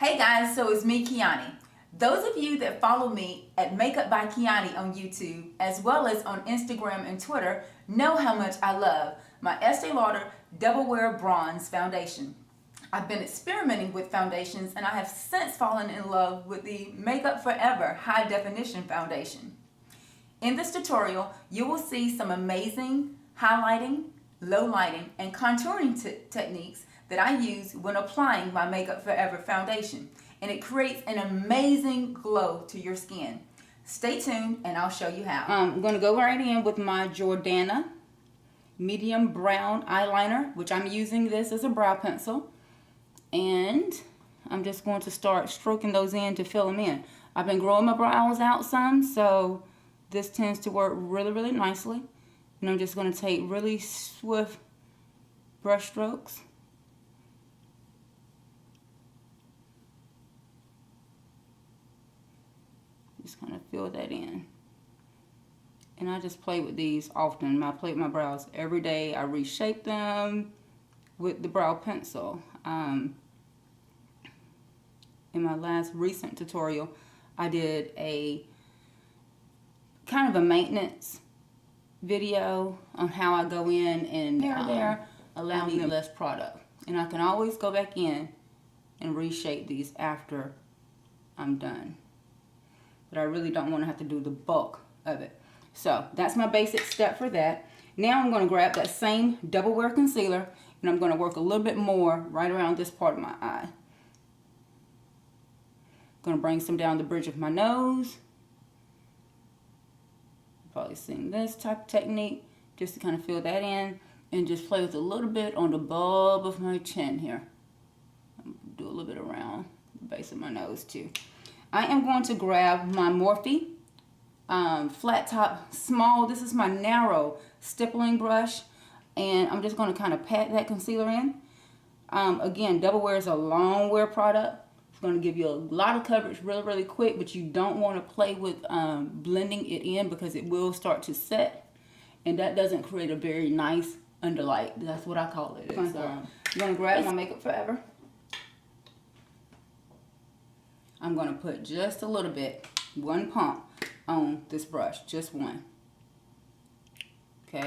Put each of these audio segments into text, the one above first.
Hey guys, so it's me, Kiani. Those of you that follow me at Makeup by Kiani on YouTube, as well as on Instagram and Twitter, know how much I love my Estee Lauder Double Wear Bronze Foundation. I've been experimenting with foundations and I have since fallen in love with the Makeup Forever High Definition Foundation. In this tutorial, you will see some amazing highlighting, low lighting, and contouring techniques that I use when applying my Makeup Forever foundation, and it creates an amazing glow to your skin. Stay tuned and I'll show you how. I'm going to go right in with my Jordana medium brown eyeliner, which I'm using this as a brow pencil, and I'm just going to start stroking those in to fill them in. I've been growing my brows out some, so this tends to work really nicely, and I'm just going to take really swift brush strokes. Just kind of fill that in. And I just play with these often. I play with my brows every day. I reshape them with the brow pencil. In my last recent tutorial, I did a kind of a maintenance video on how I go in and there allow me less product. And I can always go back in and reshape these after I'm done. But I really don't want to have to do the bulk of it. So that's my basic step for that. Now I'm going to grab that same Double Wear concealer and I'm going to work a little bit more right around this part of my eye. I'm going to bring some down the bridge of my nose. You've probably seen this type of technique, just to kind of fill that in and just play with a little bit on the bulb of my chin here. Do a little bit around the base of my nose too. I am going to grab my Morphe flat top small. This is my narrow stippling brush, and I'm just going to kind of pat that concealer in. Again, Double Wear is a long wear product. It's going to give you a lot of coverage really quick, but you don't want to play with blending it in because it will start to set, and that doesn't create a very nice underlight. That's what I call it. So I'm going to grab my Makeup Forever. I'm going to put just a little bit, one pump on this brush, just one. Okay?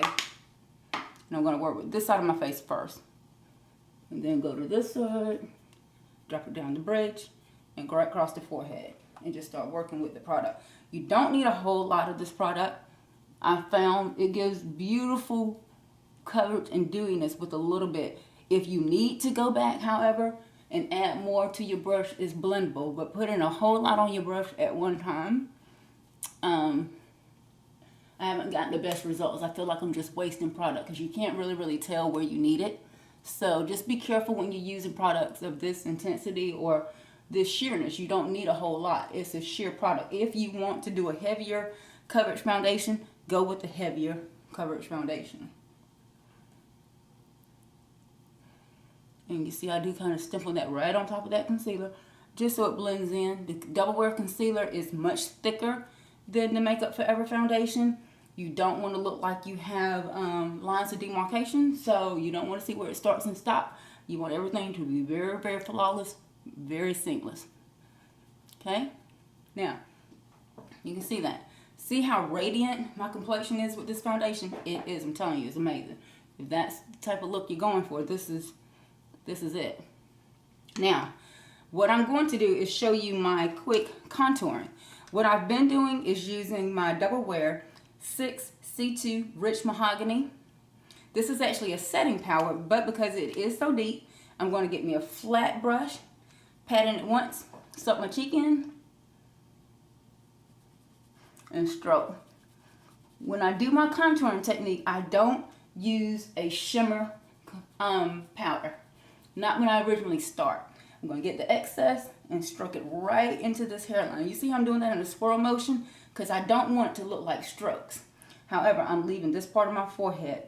And I'm going to work with this side of my face first. And then go to this side, drop it down the bridge, and go right across the forehead. And just start working with the product. You don't need a whole lot of this product. I found it gives beautiful coverage and dewiness with a little bit. If you need to go back, however, and add more to your brush, is blendable, but putting a whole lot on your brush at one time, I haven't gotten the best results. I feel like I'm just wasting product because you can't really tell where you need it. So just be careful when you're using products of this intensity or this sheerness. You don't need a whole lot. It's a sheer product. If you want to do a heavier coverage foundation, go with the heavier coverage foundation. And you see I do kind of stipple that right on top of that concealer just so it blends in. The Double Wear concealer is much thicker than the Makeup Forever foundation. You don't want to look like you have lines of demarcation, so you don't want to see where it starts and stops. You want everything to be very flawless, very seamless. Okay? Now, you can see that. See how radiant my complexion is with this foundation? It is, I'm telling you, it's amazing. If that's the type of look you're going for, this is it. Now, what I'm going to do is show you my quick contouring. What I've been doing is using my Double Wear 6C2 Rich Mahogany. This is actually a setting powder, but because it is so deep, I'm going to get me a flat brush, pat in it once, suck my cheek in, and stroke. When I do my contouring technique, I don't use a shimmer powder. Not when I originally start. I'm going to get the excess and stroke it right into this hairline. You see how I'm doing that in a swirl motion? Because I don't want it to look like strokes. However, I'm leaving this part of my forehead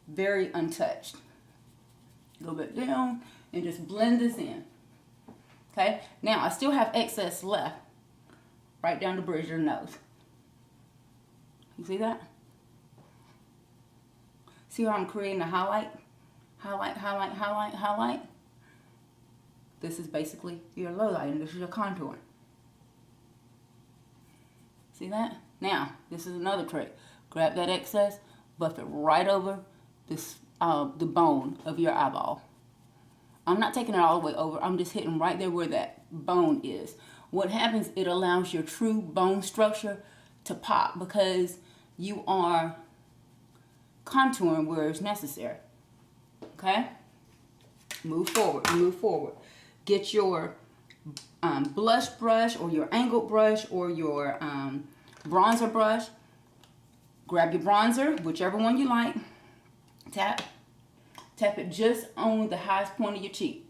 very untouched. A little bit down and just blend this in. Okay? Now, I still have excess left right down the bridge of the nose. You see that? See how I'm creating a highlight? Highlight. This is basically your low light, and this is your contour. See that? Now, this is another trick. Grab that excess, buff it right over this the bone of your eyeball. I'm not taking it all the way over. I'm just hitting right there where that bone is. What happens, it allows your true bone structure to pop because you are contouring where it's necessary. Okay? Move forward, move forward. Get your blush brush or your angled brush or your bronzer brush. Grab your bronzer, whichever one you like. Tap it just on the highest point of your cheek.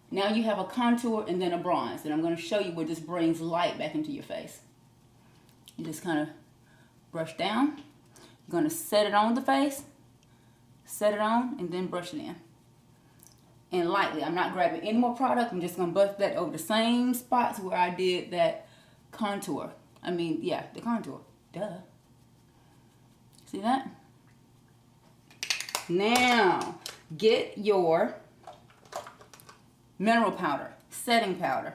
Now you have a contour and then a bronze. And I'm going to show you where this brings light back into your face. You just kind of brush down. You're going to set it on the face. Set it on and then brush it in. And lightly. I'm not grabbing any more product. I'm just going to buff that over the same spots where I did that contour. The contour. Duh. See that? Now, get your mineral powder, setting powder.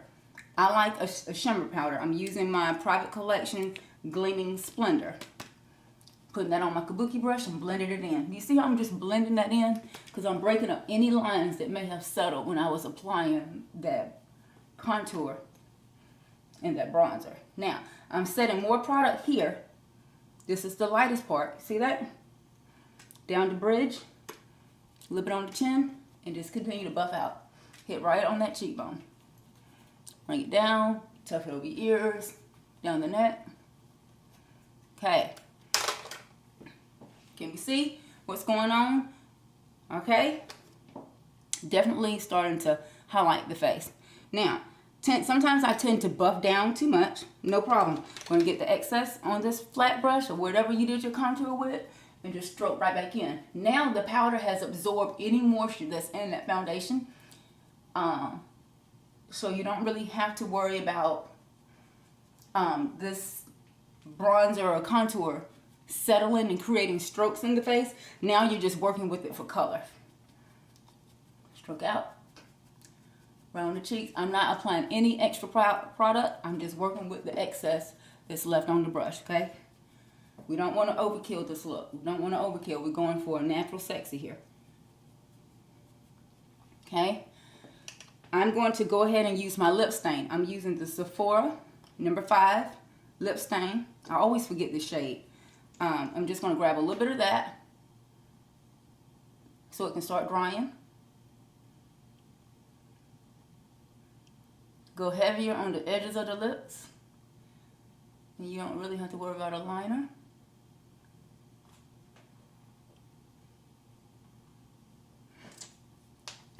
I like a shimmer powder. I'm using my Private Collection Gleaming Splendor. Putting that on my kabuki brush and blending it in. You see how I'm just blending that in? Because I'm breaking up any lines that may have settled when I was applying that contour and that bronzer. Now, I'm setting more product here. This is the lightest part. See that? Down the bridge, a little bit on the chin, and just continue to buff out. Hit right on that cheekbone. Bring it down, tuck it over your ears, down the neck. Okay. Can we see what's going on? Okay. Definitely starting to highlight the face. Now, sometimes I tend to buff down too much. No problem. We're going to get the excess on this flat brush or whatever you did your contour with and just stroke right back in. Now the powder has absorbed any moisture that's in that foundation. So you don't really have to worry about this bronzer or contour settling and creating strokes in the face. Now you're just working with it for color. Stroke out. Around the cheeks. I'm not applying any extra product. I'm just working with the excess that's left on the brush, okay? We don't want to overkill this look. We don't want to overkill. We're going for a natural sexy here. Okay? I'm going to go ahead and use my lip stain. I'm using the Sephora number 5 lip stain. I always forget the shade. I'm just going to grab a little bit of that so it can start drying. Go heavier on the edges of the lips. And you don't really have to worry about a liner.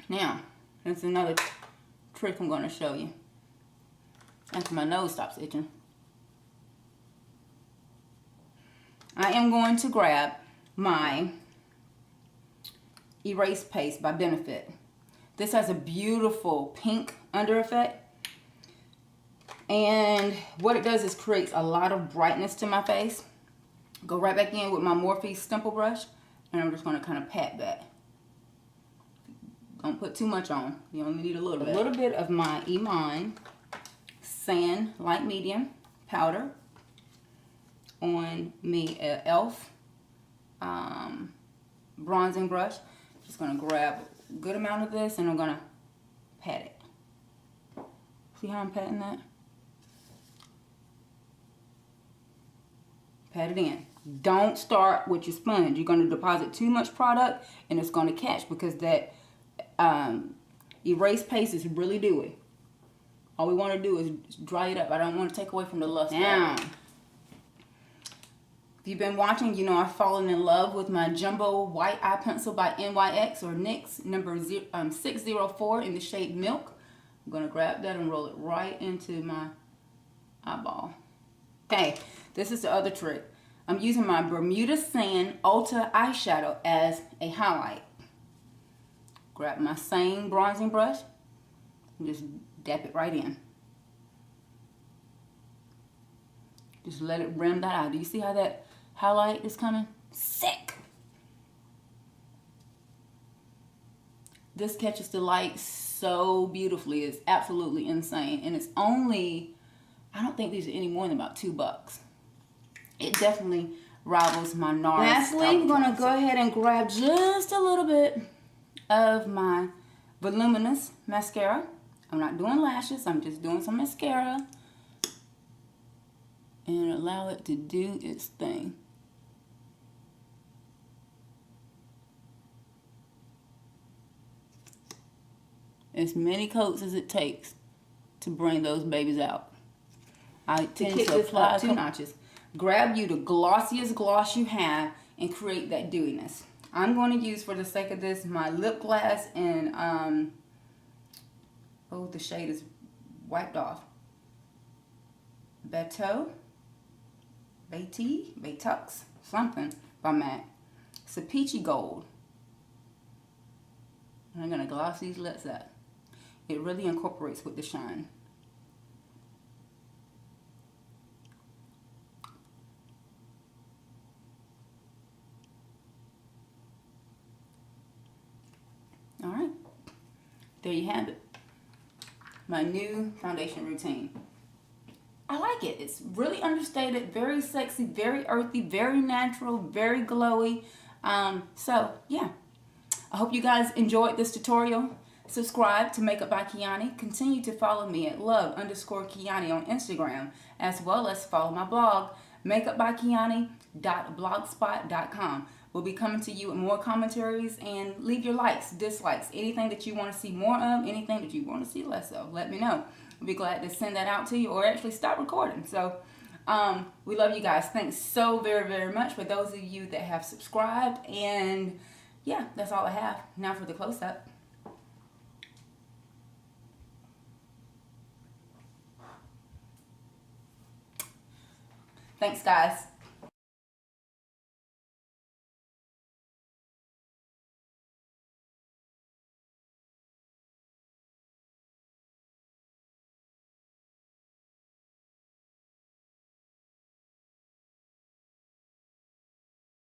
Now, that's another trick I'm going to show you. After my nose stops itching. I am going to grab my Erase Paste by Benefit. This has a beautiful pink under effect. And what it does is creates a lot of brightness to my face. Go right back in with my Morphe stipple brush. And I'm just going to kind of pat that. Don't put too much on. You only need a little bit. A little bit of my Iman Sand Light Medium powder on me e.l.f. Bronzing brush. Just going to grab a good amount of this and I'm going to pat it. See how I'm patting that? Pat it in. Don't start with your sponge. You're going to deposit too much product and it's going to catch because that erase paste is really dewy. All we want to do is dry it up. I don't want to take away from the luster. Now, if you've been watching, you know I've fallen in love with my Jumbo White Eye Pencil by NYX or NYX number 604 in the shade Milk. I'm going to grab that and roll it right into my eyeball. Okay, this is the other trick. I'm using my Bermuda Sand Ulta eyeshadow as a highlight. Grab my same bronzing brush and just dab it right in. Just let it rim that eye. Do you see how that highlight is coming? Sick! This catches the light so beautifully. It's absolutely insane. And it's only, I don't think these are any more than about $2. It definitely rivals my NARS. Lastly, I'm going to go ahead and grab just a little bit of my voluminous mascara. I'm not doing lashes. I'm just doing some mascara. And allow it to do its thing. As many coats as it takes to bring those babies out. I tend to apply 2 notches. Grab you the glossiest gloss you have and create that dewiness. I'm going to use, for the sake of this, my lip gloss in, oh, the shade is wiped off. Bateaux, something by MAC. It's a peachy gold. And I'm going to gloss these lips up. It really incorporates with the shine. All right, there you have it. My new foundation routine. I like it. It's really understated, very sexy, very earthy, very natural, very glowy. So yeah, I hope you guys enjoyed this tutorial. Subscribe to Makeup by Kiani. Continue to follow me at love_Kiani on Instagram, as well as follow my blog, makeupbykiani.blogspot.com. We'll be coming to you with more commentaries, and leave your likes, dislikes, anything that you want to see more of, anything that you want to see less of. Let me know. I'll be glad to send that out to you, or actually stop recording. So we love you guys. Thanks so very, very much for those of you that have subscribed. And yeah, that's all I have. Now for the close-up. Thanks, guys.